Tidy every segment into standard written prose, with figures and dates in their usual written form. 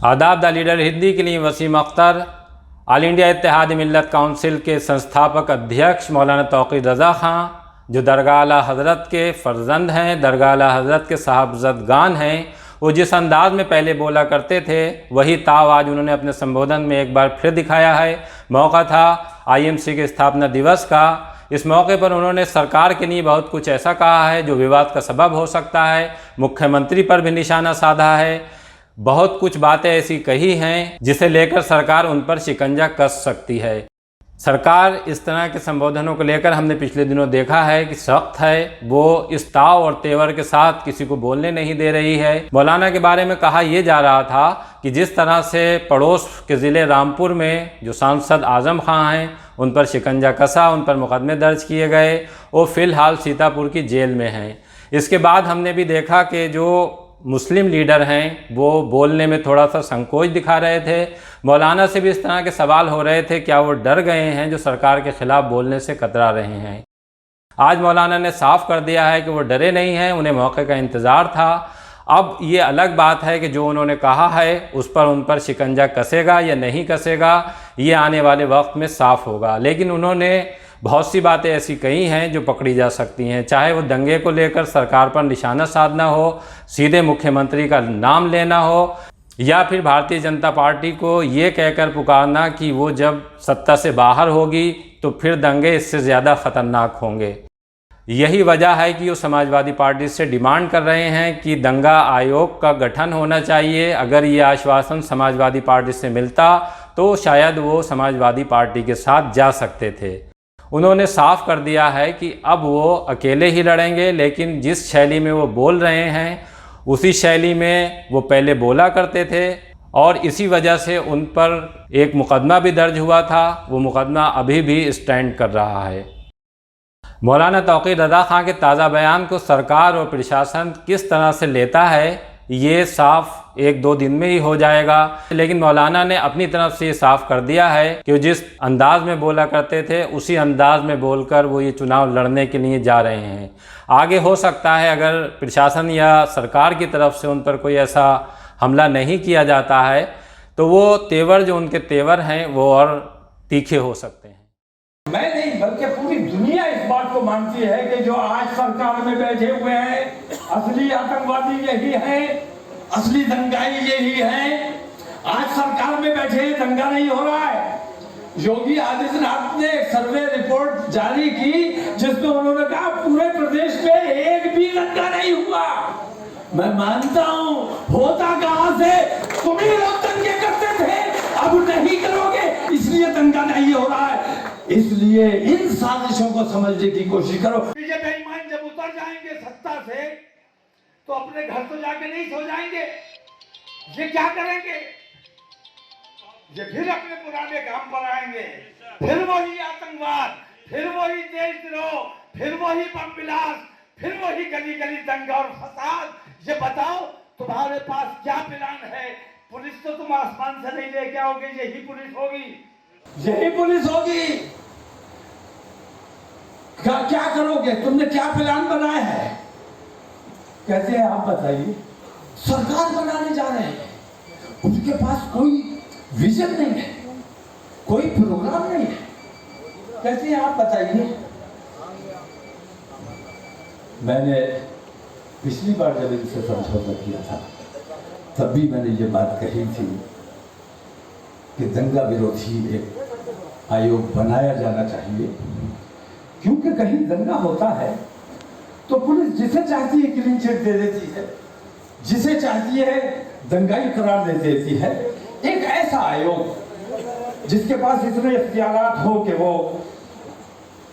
आदाब। The leader Hindi के लिए वसीम अख्तर। ऑल इंडिया इत्तेहाद मिल्लत काउंसिल के संस्थापक अध्यक्ष मौलाना तौक़ीर रज़ा ख़ां, जो दरगाह आला हज़रत के फ़र्जंद हैं, दरगाह आला हज़रत के साहबज़दगान हैं, वो जिस अंदाज़ में पहले बोला करते थे वही ताव आज उन्होंने अपने संबोधन में एक बार फिर दिखाया है। मौका था IMC के स्थापना दिवस का। इस मौके पर उन्होंने सरकार के लिए बहुत कुछ ऐसा कहा है जो विवाद का सबब हो सकता है। मुख्यमंत्री पर भी निशाना साधा है। बहुत कुछ बातें ऐसी कही हैं जिसे लेकर सरकार उन पर शिकंजा कस सकती है। सरकार इस तरह के संबोधनों को लेकर हमने पिछले दिनों देखा है कि सख्त है, वो इस ताव और तेवर के साथ किसी को बोलने नहीं दे रही है। मौलाना के बारे में कहा यह जा रहा था कि जिस तरह से पड़ोस के ज़िले रामपुर में जो सांसद आज़म खां हैं उन पर शिकंजा कसा, उन पर मुकदमे दर्ज किए गए, वो फ़िलहाल सीतापुर की जेल में हैं। इसके बाद हमने भी देखा कि जो मुस्लिम लीडर हैं वो बोलने में थोड़ा सा संकोच दिखा रहे थे। मौलाना से भी इस तरह के सवाल हो रहे थे, क्या वो डर गए हैं जो सरकार के ख़िलाफ़ बोलने से कतरा रहे हैं। आज मौलाना ने साफ कर दिया है कि वो डरे नहीं हैं, उन्हें मौके का इंतज़ार था। अब ये अलग बात है कि जो उन्होंने कहा है उस पर उन पर शिकंजा कसेगा या नहीं कसेगा, ये आने वाले वक्त में साफ़ होगा। लेकिन उन्होंने बहुत सी बातें ऐसी कही हैं जो पकड़ी जा सकती हैं, चाहे वो दंगे को लेकर सरकार पर निशाना साधना हो, सीधे मुख्यमंत्री का नाम लेना हो, या फिर भारतीय जनता पार्टी को ये कहकर पुकारना कि वो जब सत्ता से बाहर होगी तो फिर दंगे इससे ज़्यादा ख़तरनाक होंगे। यही वजह है कि वो समाजवादी पार्टी से डिमांड कर रहे हैं कि दंगा आयोग का गठन होना चाहिए। अगर ये आश्वासन समाजवादी पार्टी से मिलता तो शायद वो समाजवादी पार्टी के साथ जा सकते थे। उन्होंने साफ कर दिया है कि अब वो अकेले ही लड़ेंगे, लेकिन जिस शैली में वो बोल रहे हैं उसी शैली में वो पहले बोला करते थे, और इसी वजह से उन पर एक मुकदमा भी दर्ज हुआ था। वो मुकदमा अभी भी स्टैंड कर रहा है। मौलाना तौक़ीर रज़ा ख़ां के ताज़ा बयान को सरकार और प्रशासन किस तरह से लेता है ये साफ 1-2 दिन में ही हो जाएगा। लेकिन मौलाना ने अपनी तरफ से ये साफ कर दिया है कि वो जिस अंदाज में बोला करते थे उसी अंदाज में बोलकर वो ये चुनाव लड़ने के लिए जा रहे हैं। आगे हो सकता है अगर प्रशासन या सरकार की तरफ से उन पर कोई ऐसा हमला नहीं किया जाता है तो वो तेवर जो उनके तेवर हैं वो और तीखे हो सकते हैं। मैं नहीं बल्कि पूरी दुनिया इस बात को मानती है कि जो आज सरकार में बैठे हुए हैं असली आतंकवादी यही हैं, असली दंगाई यही हैं। आज सरकार में बैठे दंगा नहीं हो रहा है। योगी आदित्यनाथ ने एक सर्वे रिपोर्ट जारी की जिसमें उन्होंने कहा पूरे प्रदेश में एक भी दंगा नहीं हुआ। मैं मानता हूं होता कहां से, तुम ही लोग दंगे करते थे, अब नहीं करोगे इसलिए दंगा नहीं हो रहा है। इसलिए इन साजिशों को समझने की कोशिश करो। ये बेईमान जब उतर जाएंगे सत्ता से तो अपने घर तो जाके नहीं सो जाएंगे। ये क्या करेंगे? ये फिर अपने पुराने काम पर आएंगे, फिर वही आतंकवाद, फिर वही देशद्रोह, फिर वही बम विलास, फिर वही गली गली दंगा और फसाद। ये बताओ तुम्हारे पास क्या प्लान है? पुलिस तो तुम आसमान से नहीं लेके आओगे, यही पुलिस होगी, यही पुलिस होगी। क्या करोगे? तुमने क्या प्लान बनाया है? कैसे है आप बताइए? सरकार बनाने जा रहे हैं, उनके पास कोई विजन नहीं है, कोई प्रोग्राम नहीं है। कैसे है आप बताइए? मैंने पिछली बार जब इनसे समझौता किया था तब भी मैंने ये बात कही थी कि दंगा विरोधी एक आयोग बनाया जाना चाहिए, क्योंकि कहीं दंगा होता है तो पुलिस जिसे चाहती है क्लीन चिट दे देती है, जिसे चाहती है दंगाई करार दे देती है। एक ऐसा आयोग जिसके पास इतने इख्तियारात हो कि वो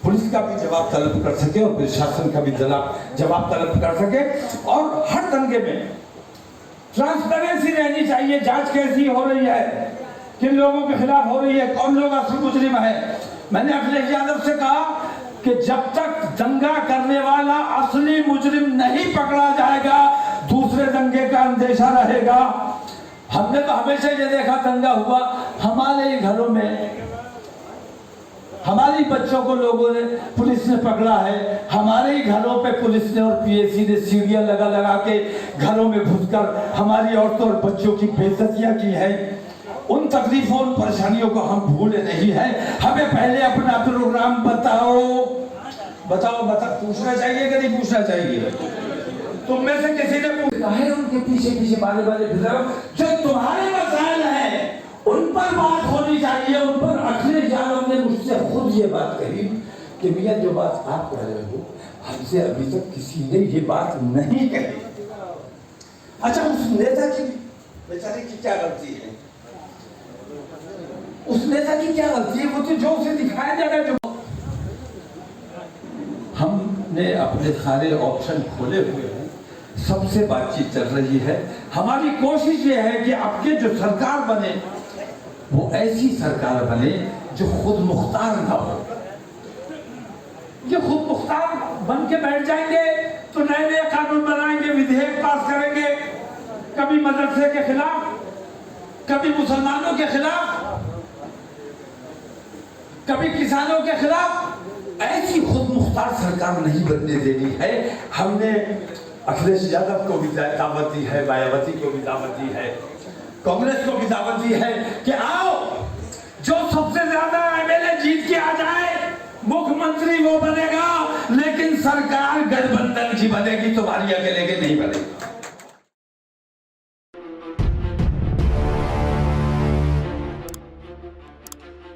पुलिस का भी जवाब तलब कर सके और प्रशासन का भी जवाब तलब कर सके, और हर दंगे में ट्रांसपेरेंसी रहनी चाहिए। जांच कैसी हो रही है, किन लोगों के खिलाफ हो रही है, कौन लोग असली मुजरिम है। मैंने अखिलेश यादव से कहा कि जब तक दंगा करने वाला असली मुजरिम नहीं पकड़ा जाएगा दूसरे दंगे का अंदेशा रहेगा। हमने तो हमेशा ये देखा दंगा हुआ हमारे ही घरों में, हमारी बच्चों को लोगों ने, पुलिस ने पकड़ा है, हमारे ही घरों पे पुलिस ने और पीएसी ने सीढ़ियां लगा लगा के घरों में घुसकर हमारी औरतों और बच्चों की बेइज्जतियां की है। उन तकलीफों, उन परेशानियों को हम भूले नहीं है। हमें पहले अपना प्रोग्राम बताओ। पूछना चाहिए कि नहीं पूछना चाहिए? तुम में से किसी ने पूछा है? उनके पीछे पीछे बाले जो तुम्हारे मसाइल हैं उन पर बात होनी चाहिए, उन पर। अखिलेश यादव ने मुझसे खुद ये बात कही कि भैया जो बात आप कह रहे हो हमसे अभी तक किसी ने ये बात नहीं कही। अच्छा, उस नेता की बेचारे की क्या गलती है? उस नेता की क्या गलती है? वो तो जो उसे दिखाया जा रहा है, जो हमने अपने सारे ऑप्शन खोले हुए हैं, सबसे बातचीत चल रही है। हमारी कोशिश ये है कि आपके जो सरकार बने वो ऐसी सरकार बने जो खुद मुख्तार ना हो। ये खुद मुख्तार बन के बैठ जाएंगे तो नए नए कानून बनाएंगे, विधेयक पास करेंगे, कभी मदरसे के खिलाफ, कभी मुसलमानों के खिलाफ, कभी किसानों के खिलाफ। ऐसी खुद मुख्तार सरकार नहीं बनने देनी है। हमने अखिलेश यादव को भी दावत दी है, मायावती को भी दावत दी है, कांग्रेस को भी दावत दी है कि आओ, जो सबसे ज्यादा एमएलए जीत के आ जाए मुख्यमंत्री वो बनेगा, लेकिन सरकार गठबंधन की बनेगी, तुम्हारी अकेले के नहीं बनेगी।